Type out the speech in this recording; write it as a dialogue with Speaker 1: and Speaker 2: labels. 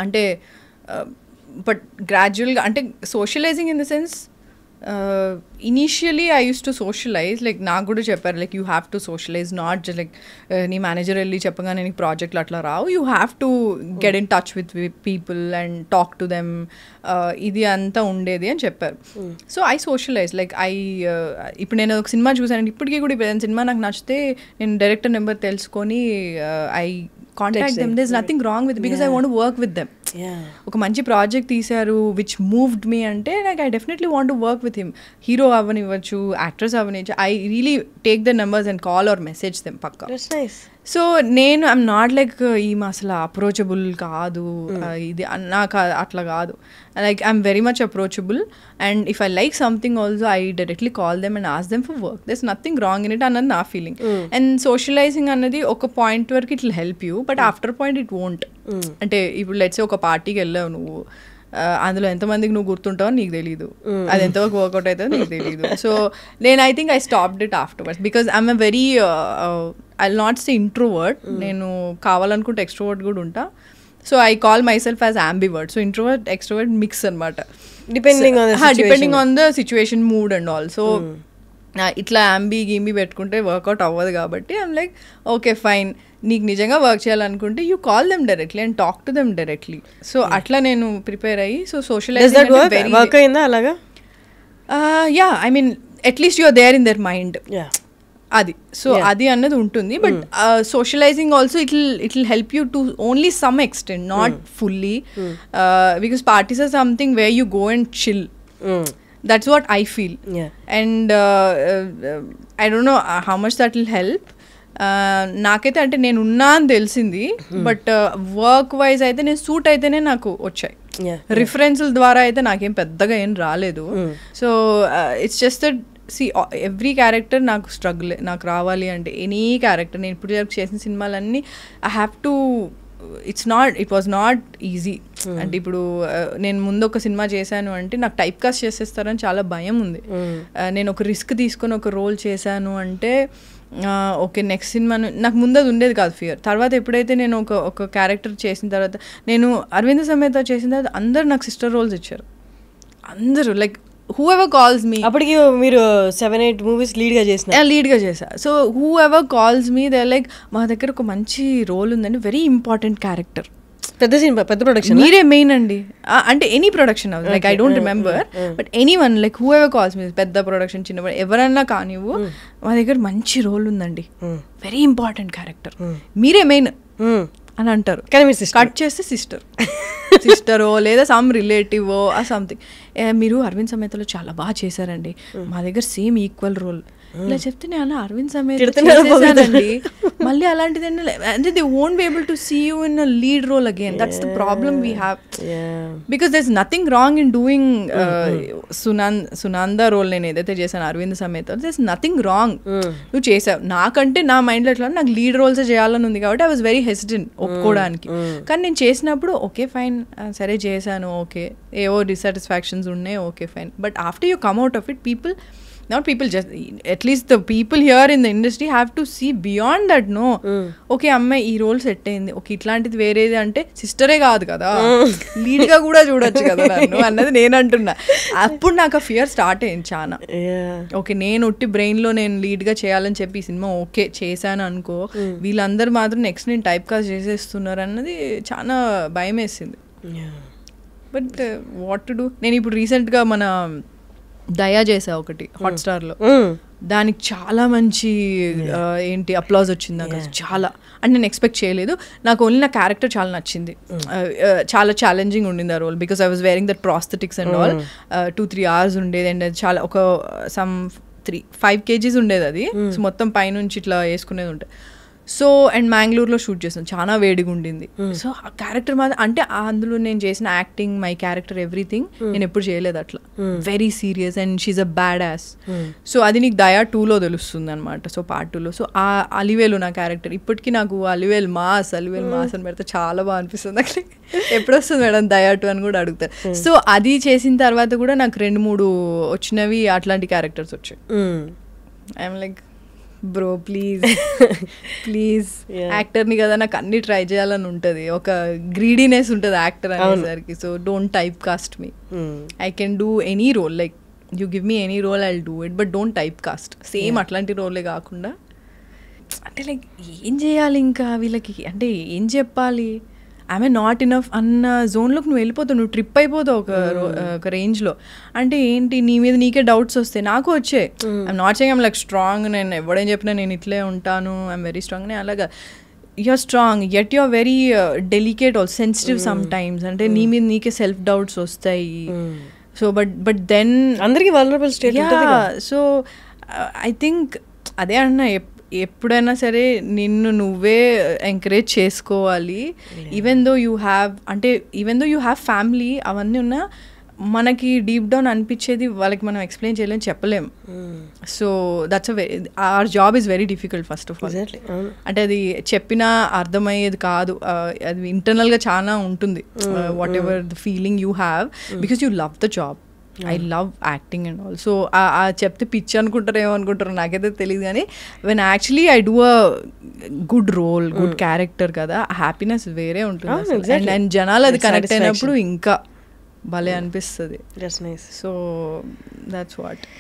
Speaker 1: అంటే బట్ గ్రాడ్యువల్గా అంటే socialising in the sense initially I use to socialise like నాకు కూడా చెప్పారు like you have to socialise not just like నీ మేనేజర్ వెళ్ళి చెప్పగానే నీకు ప్రాజెక్ట్లు అట్లా రావు you have to get in touch with people and talk to them ఇది అంతా ఉండేది అని చెప్పారు. సో ఐ సోషలైజ్ లైక్ ఇప్పుడు నేను ఒక సినిమా చూసాను ఇప్పటికీ కూడా ఇప్పుడు సినిమా నాకు నచ్చితే నేను డైరెక్టర్ నెంబర్ తెలుసుకొని I contact them there is nothing wrong with because I want to work with them. ఒక మంచి ప్రాజెక్ట్ తీశారు విచ్ మూవ్డ్ మీ అంటే నాకు I definitely want to work with him. Hero అవ్వనివ్వచ్చు, యాక్ట్రెస్ అవ్వనివ్వచ్చు, I really take the numbers and call or message them పక్కా. So నేను I'm not like ఈమె అసలు అప్రోచబుల్ కాదు ఇది నాకు అట్లా కాదు. Like I'm very much approachable and if I like something also I directly call them and ask them for work. There is nothing wrong in it అన్నది నా ఫీలింగ్. అండ్ సోషలైజింగ్ అన్నది ఒక పాయింట్ వరకు it will help you but after point it won't. అంటే ఇప్పుడు let's ఒక పార్టీకి వెళ్ళావు నువ్వు, అందులో ఎంతమందికి నువ్వు గుర్తుంటావో నీకు తెలీదు, అది ఎంతవరకు వర్కౌట్ అవుతుందో నీకు తెలీదు. సో నేను I think I stopped it afterwards because I'm a very I will not say introvert. నేను కావాలనుకుంటే ఎక్స్ట్రోవర్ట్ కూడా ఉంటా. So I call myself as ambivert. So introvert extrovert mix అనమాట, depending on the situation, mood and all. So ఇట్లా గింబి పెట్టుకుంటే work out అవ్వదు కాబట్టి ఐఎమ్ లైక్ ఓకే ఫైన్, నీకు నిజంగా వర్క్ చేయాలనుకుంటే you call them directly and talk to them directly. So అట్లా నేను ప్రిపేర్ అయ్యి so socialising yeah I mean at least you are there in their mind అది. సో అది అన్నది ఉంటుంది but socialising also it will help you to only some extent, not fully, because parties are something where you go and chill. That's what I feel. And I don't know how much that will help. నాకైతే అంటే నేను ఉన్నా అని తెలిసింది but work wise అయితే నేను suit అయితేనే నాకు వచ్చాయి. రిఫరెన్స్ల ద్వారా అయితే నాకేం పెద్దగా ఏం రాలేదు. So it's just that every character నాకు స్ట్రగుల్, నాకు రావాలి అంటే ఎనీ క్యారెక్టర్ నేను ఇప్పుడు చేసిన సినిమాలన్నీ I have to it was not easy. అంటే ఇప్పుడు నేను ముందు ఒక సినిమా చేశాను అంటే నాకు టైప్ కాస్ట్ చేసేస్తారని చాలా భయం ఉంది. నేను ఒక రిస్క్ తీసుకొని ఒక రోల్ చేశాను అంటే ఓకే నెక్స్ట్ సినిమా నాకు ముందు అది ఉండేది కాదు ఫియర్. తర్వాత ఎప్పుడైతే నేను ఒక క్యారెక్టర్ చేసిన తర్వాత, నేను అరవింద సమేత చేసిన తర్వాత అందరు నాకు సిస్టర్ రోల్స్ ఇచ్చారు. అందరూ లైక్ whoever calls me,
Speaker 2: అప్పటికి మీరు 7-8 మూవీస్ లీడ్గా
Speaker 1: చేశా. So whoever calls me they're like మా దగ్గర ఒక మంచి రోల్ ఉందండి, వెరీ ఇంపార్టెంట్ క్యారెక్టర్,
Speaker 2: పెద్ద సినిమా, పెద్ద ప్రొడక్షన్,
Speaker 1: మీరే మెయిన్ అండి అంటే any production like I don't remember but any one like whoever calls me, పెద్ద ప్రొడక్షన్ చిన్న ఎవరన్నా కానివ్వు, మా దగ్గర మంచి రోల్ ఉందండి, వెరీ ఇంపార్టెంట్ క్యారెక్టర్, మీరే మెయిన్ అని అంటారు.
Speaker 2: కానీ మీరు
Speaker 1: కట్ చేస్తే సిస్టరో లేదా సమ్ రిలేటివో ఆ సంథింగ్, మీరు అరవింద్ సమేతలో చాలా బాగా చేశారండి, మా దగ్గర సేమ్ ఈక్వల్ రోల్ ఇలా చెప్తే నేను అలా అరవింద్ సమేత చేశానండి మళ్ళీ అలాంటిది అంటే they won't be able to see you in a lead role again. That's the problem we have because there is nothing wrong in doing Sunanda role నేను ఏదైతే చేశాను అరవింద్ సమేత, దర్ ఇస్ నథింగ్ రాంగ్, నువ్వు చేసావు. నాకంటే నా మైండ్లో ఎట్లా నాకు లీడ్ రోల్స్ చేయాలని ఉంది కాబట్టి ఐ వాజ్ వెరీ హెసిటెంట్ ఒప్పుకోవడానికి. కానీ నేను చేసినప్పుడు ఓకే ఫైన్ సరే చేశాను, ఓకే ఏవో డిసాటిస్ఫాక్షన్స్ ఉన్నాయి, okay fine. But after you come out of it not people, just at least the people here in the industry have to see beyond that. No okay amma ee role set ayindi, okay itlantidi veredi ante sister e kaadu kada, lead ga kuda chudochu kada nannu annadi nenu antunna. appudu naaku fear start ayindi chaana. okay nenu utti brain lo nenu lead ga cheyalani cheppi cinema okay chesanu anko, veelandaru maatram next నేను type cast చేసేస్తున్నారు అన్నది చాలా భయం వేసింది. But what to do. నేను ఇప్పుడు రీసెంట్గా మన దయా చేసా ఒకటి హాట్స్టార్లో, దానికి చాలా మంచి ఏంటి అప్లాజ్ వచ్చింది నాకు, చాలా అంటే నేను ఎక్స్పెక్ట్ చేయలేదు. నాకు ఓన్లీ నా క్యారెక్టర్ చాలా నచ్చింది, చాలా ఛాలెంజింగ్ ఉండింది ఆ role because I was wearing that prosthetics and all. 2-3 hours ఉండేది అండ్ చాలా ఒక సమ్ 5 kgs ఉండేది అది. సో మొత్తం పైనుంచి ఇట్లా వేసుకునేది ఉంటుంది. సో అండ్ మ్యాంగ్లూర్లో షూట్ చేసాను, చాలా వేడిగా ఉండింది. సో ఆ క్యారెక్టర్ మాత్రం అంటే అందులో నేను చేసిన యాక్టింగ్, మై క్యారెక్టర్, ఎవ్రీథింగ్ నేను ఎప్పుడు చేయలేదు అట్లా. Very serious and she a bad ass. సో అది నీకు దయా 2లో తెలుస్తుంది అనమాట. సో పార్ట్ 2లో సో ఆ అలివేలు నా క్యారెక్టర్ ఇప్పటికీ నాకు అలివేల్ మాస్ అని పెడితే చాలా బాగా అనిపిస్తుంది. అట్లా ఎప్పుడు వస్తుంది మేడం దయా 2 అని కూడా అడుగుతారు. సో అది చేసిన తర్వాత కూడా నాకు 2-3 వచ్చినవి అట్లాంటి క్యారెక్టర్స్ వచ్చాయి. I'm like bro please please యాక్టర్ని కదా నాకు అన్ని ట్రై చేయాలని ఉంటుంది, ఒక గ్రీడీనెస్ ఉంటుంది యాక్టర్ అనేసరికి. So don't type cast me. I can do any role, like you give me any role I will do it, but don't type cast. Same అట్లాంటి రోలే కాకుండా అంటే లైక్ ఏం చేయాలి ఇంకా వీళ్ళకి, అంటే ఏం చెప్పాలి, ఐఎమ్ నాట్ ఇనఫ్ అన్న జోన్లోకి నువ్వు వెళ్ళిపోతావు, నువ్వు ట్రిప్ అయిపోతావు ఒక రేంజ్లో. అంటే ఏంటి నీ మీద నీకే డౌట్స్ వస్తాయి, నాకు వచ్చాయి. I'm not saying I'm like strong, నేను ఎవడేం చెప్పినా నేను ఇట్లే ఉంటాను, ఐఎమ్ వెరీ స్ట్రాంగ్. నేను అలాగా you're strong yet you're very delicate all sensitive some times. అంటే నీ మీద నీకే సెల్ఫ్ డౌట్స్ వస్తాయి. సో బట్ దెన్
Speaker 2: అందరికీ vulnerable state.
Speaker 1: So I think అదే అన్నా, ఎప్పుడైనా సరే నిన్ను నువ్వే ఎంకరేజ్ చేసుకోవాలి. Even though you have family అవన్నీ ఉన్నా మనకి డీప్ డౌన్ అనిపించేది వాళ్ళకి మనం ఎక్స్ప్లెయిన్ చేయలేం, చెప్పలేం. So that's our job is very difficult first of all. అంటే అది చెప్పినా అర్థమయ్యేది కాదు, అది ఇంటర్నల్గా చాలా ఉంటుంది. Whatever the feeling you have because you love the job. I love acting and all. So చెప్తే పిచ్చి అనుకుంటారు ఏమనుకుంటారు నాకైతే తెలియదు, కానీ when actually I do a good role, good character కదా, హ్యాపీనెస్ వేరే ఉంటుంది. అండ్ జనాలు అది కనెక్ట్ అయినప్పుడు ఇంకా భలే అనిపిస్తుంది. So that's what.